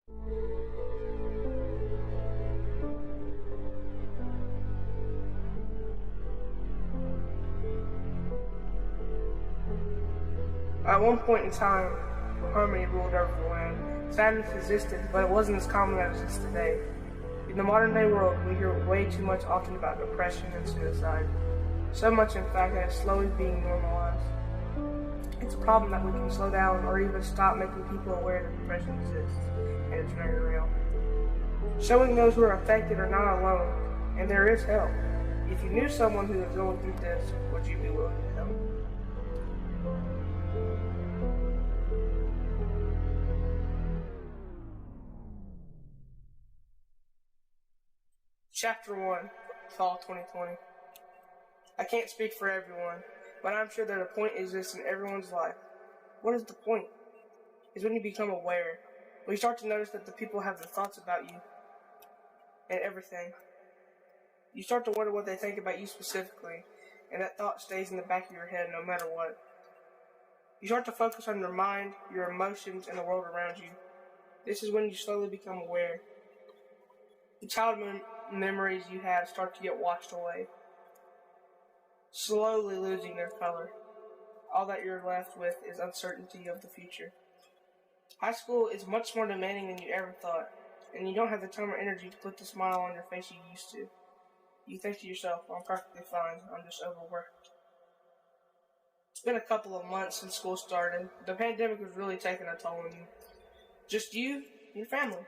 At one point in time, harmony ruled over the land. Sadness existed, but it wasn't as common as it is today. In the modern day world, we hear way too much often about depression and suicide. So much, in fact, that it's slowly being normalized. It's a problem that we can slow down or even stop making people aware that depression exists, and it's very real. Showing those who are affected are not alone, and there is help. If you knew someone who was going through this, would you be willing to help? Chapter 1, Fall 2020. I can't speak for everyone, but I'm sure that a point exists in everyone's life. What is the point? Is when you become aware, when you start to notice that the people have their thoughts about you and everything. You start to wonder what they think about you specifically, and that thought stays in the back of your head no matter what. You start to focus on your mind, your emotions, and the world around you. This is when you slowly become aware. The childhood memories you had start to get washed away, slowly losing their color. All that you're left with is uncertainty of the future. High school is much more demanding than you ever thought, and you don't have the time or energy to put the smile on your face you used to. You think to yourself, I'm perfectly fine, I'm just overworked. It's been a couple of months since school started. The pandemic was really taking a toll on you. Just you and your family.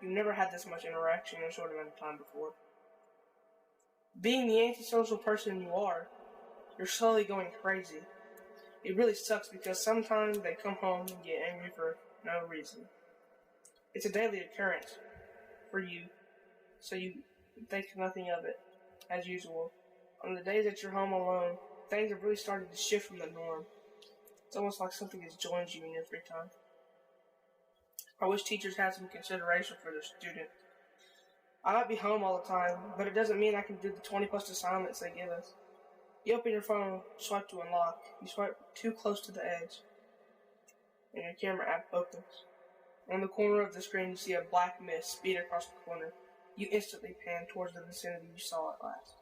You've never had this much interaction in a short amount of time before. Being the antisocial person you are, you're slowly going crazy. It really sucks because sometimes they come home and get angry for no reason. It's a daily occurrence for you, so you think nothing of it, as usual. On the days that you're home alone, things have really started to shift from the norm. It's almost like something has joined you in your free time. I wish teachers had some consideration for their students. I might be home all the time, but it doesn't mean I can do the 20 plus assignments they give us. You open your phone, swipe to unlock. You swipe too close to the edge, and your camera app opens. On the corner of the screen, you see a black mist speed across the corner. You instantly pan towards the vicinity you saw it last.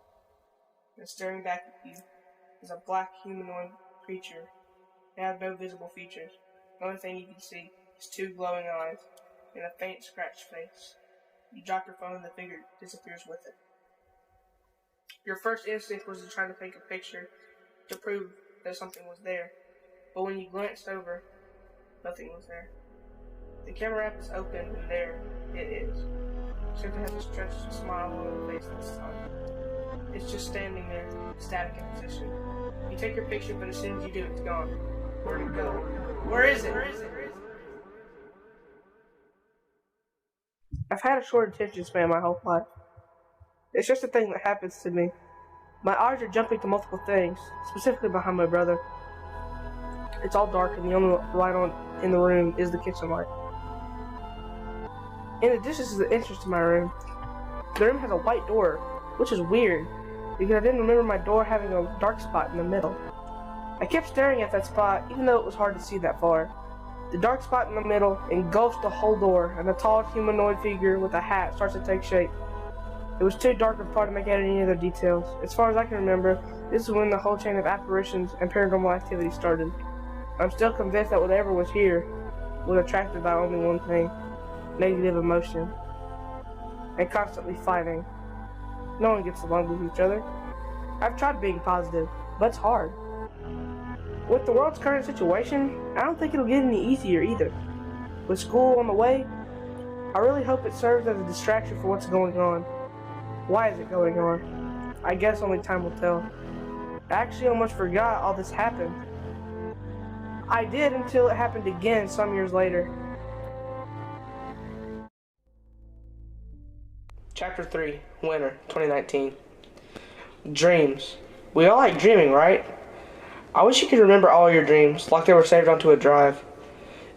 And staring back at you is a black humanoid creature. It has no visible features. The only thing you can see is two glowing eyes and a faint scratched face. You drop your phone and the figure disappears with it. Your first instinct was to try to take a picture to prove that something was there, but when you glanced over, nothing was there. The camera app is open and there it is. Except it has a stretched smile on the face this time. It's just standing there, static in position. You take your picture, but as soon as you do, it's gone. Where'd it go? Where is it? I've had a short attention span my whole life. It's just a thing that happens to me. My eyes are jumping to multiple things, specifically behind my brother. It's all dark and the only light on in the room is the kitchen light. In addition to the entrance to my room, the room has a white door, which is weird, because I didn't remember my door having a dark spot in the middle. I kept staring at that spot, even though it was hard to see that far. The dark spot in the middle engulfs the whole door, and a tall humanoid figure with a hat starts to take shape. It was too dark of a part to make out any other details. As far as I can remember, this is when the whole chain of apparitions and paranormal activity started. I'm still convinced that whatever was here was attracted by only one thing: negative emotion, and constantly fighting. No one gets along with each other. I've tried being positive, but it's hard. With the world's current situation, I don't think it'll get any easier either. With school on the way, I really hope it serves as a distraction for what's going on. Why is it going on? I guess only time will tell. I actually almost forgot all this happened. I did until it happened again some years later. Chapter 3, Winter, 2019. Dreams. We all like dreaming, right? I wish you could remember all your dreams, like they were saved onto a drive.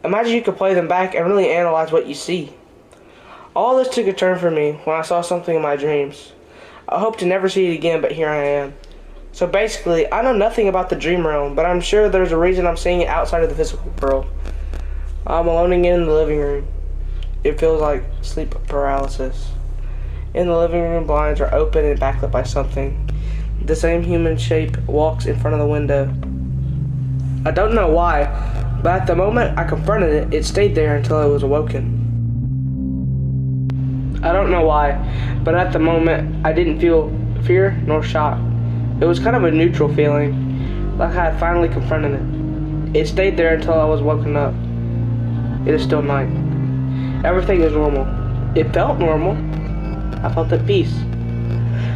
Imagine you could play them back and really analyze what you see. All this took a turn for me when I saw something in my dreams. I hope to never see it again, but here I am. So basically, I know nothing about the dream realm, but I'm sure there's a reason I'm seeing it outside of the physical world. I'm alone again in the living room. It feels like sleep paralysis. In the living room, blinds are open and backed up by something. The same human shape walks in front of the window. I don't know why, but at the moment I confronted it, it stayed there until I was awoken. I don't know why, but at the moment I didn't feel fear nor shock. It was kind of a neutral feeling, like I had finally confronted it. It stayed there until I was woken up. It is still night. Everything is normal. It felt normal. I felt at peace.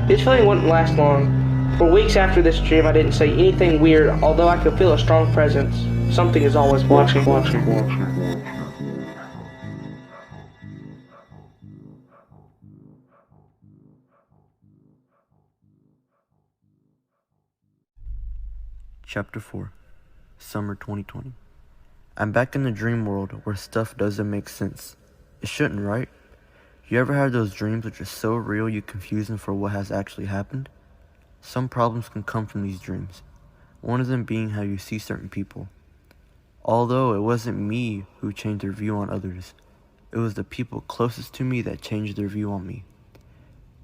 This feeling wouldn't last long. For weeks after this dream, I didn't say anything weird, although I could feel a strong presence. Something is always watching. Chapter 4, Summer 2020. I'm back in the dream world where stuff doesn't make sense. It shouldn't, right? You ever have those dreams which are so real you confuse them for what has actually happened? Some problems can come from these dreams. One of them being how you see certain people. Although it wasn't me who changed their view on others, it was the people closest to me that changed their view on me.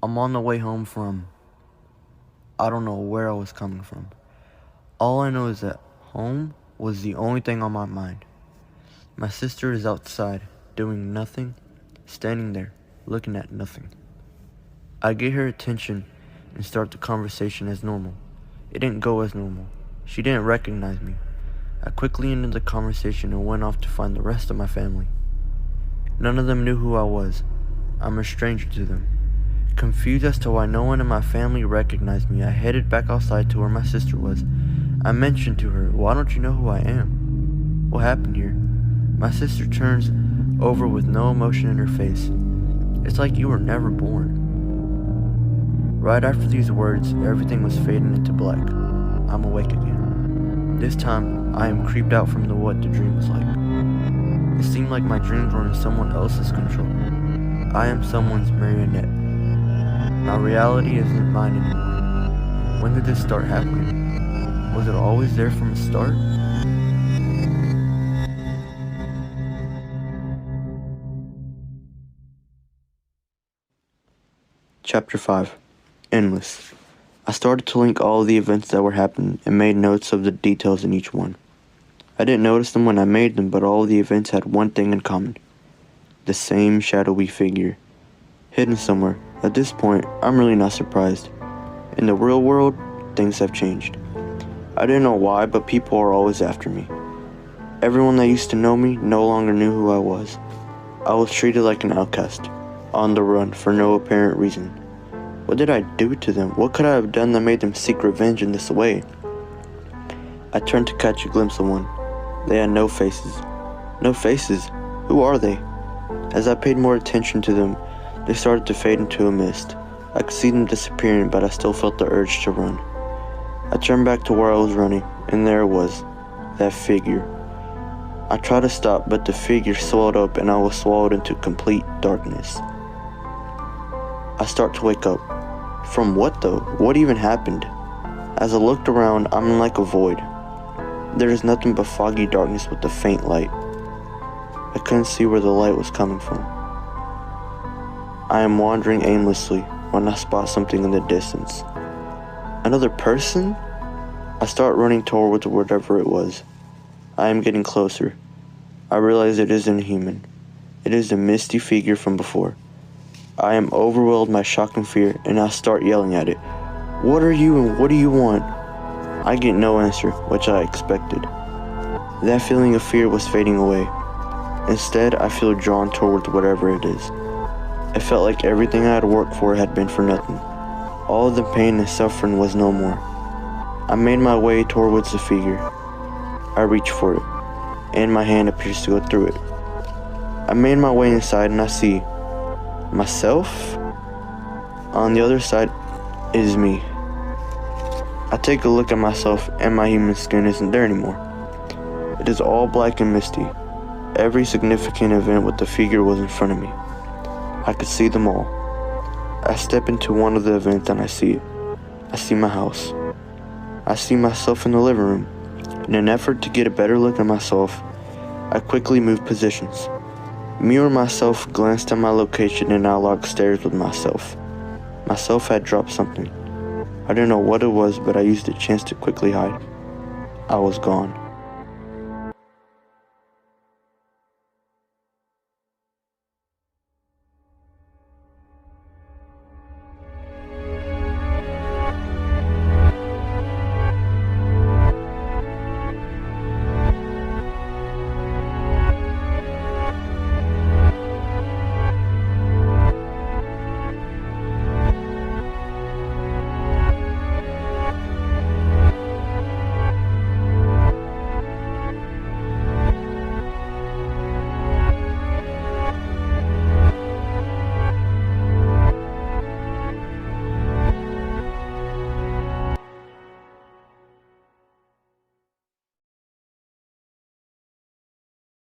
I'm on the way home from, I don't know where I was coming from. All I know is that home was the only thing on my mind. My sister is outside, doing nothing, standing there, looking at nothing. I get her attention and start the conversation as normal. It didn't go as normal. She didn't recognize me. I quickly ended the conversation and went off to find the rest of my family. None of them knew who I was. I'm a stranger to them. Confused as to why no one in my family recognized me, I headed back outside to where my sister was. I mentioned to her, "Why don't you know who I am? What happened here?" My sister turns over with no emotion in her face. "It's like you were never born." Right after these words, everything was fading into black. I'm awake again. This time, I am creeped out from what the dream was like. It seemed like my dreams were in someone else's control. I am someone's marionette. My reality isn't mine anymore. When did this start happening? Was it always there from the start? Chapter 5. Endless. I started to link all of the events that were happening and made notes of the details in each one. I didn't notice them when I made them, but all of the events had one thing in common. The same shadowy figure. Hidden somewhere. At this point, I'm really not surprised. In the real world, things have changed. I didn't know why, but people are always after me. Everyone that used to know me no longer knew who I was. I was treated like an outcast, on the run for no apparent reason. What did I do to them? What could I have done that made them seek revenge in this way? I turned to catch a glimpse of one. They had no faces. No faces? Who are they? As I paid more attention to them, they started to fade into a mist. I could see them disappearing, but I still felt the urge to run. I turned back to where I was running, and there it was, that figure. I tried to stop, but the figure swelled up and I was swallowed into complete darkness. I start to wake up. From what though? What even happened? As I looked around, I'm like a void. There is nothing but foggy darkness with a faint light. I couldn't see where the light was coming from. I am wandering aimlessly when I spot something in the distance. Another person? I start running towards whatever it was. I am getting closer. I realize it isn't a human. It is a misty figure from before. I am overwhelmed by shock and fear, and I start yelling at it. "What are you and what do you want?" I get no answer, which I expected. That feeling of fear was fading away. Instead, I feel drawn towards whatever it is. It felt like everything I had worked for had been for nothing. All of the pain and suffering was no more. I made my way towards the figure. I reach for it, and my hand appears to go through it. I made my way inside and I see myself. On the other side is me. I take a look at myself and my human skin isn't there anymore. It is all black and misty. Every significant event with the figure was in front of me. I could see them all. I step into one of the events and I see it. I see my house. I see myself in the living room. In an effort to get a better look at myself, I quickly move positions. Me or myself glanced at my location and I locked stairs with myself. Myself had dropped something. I didn't know what it was, but I used the chance to quickly hide. I was gone.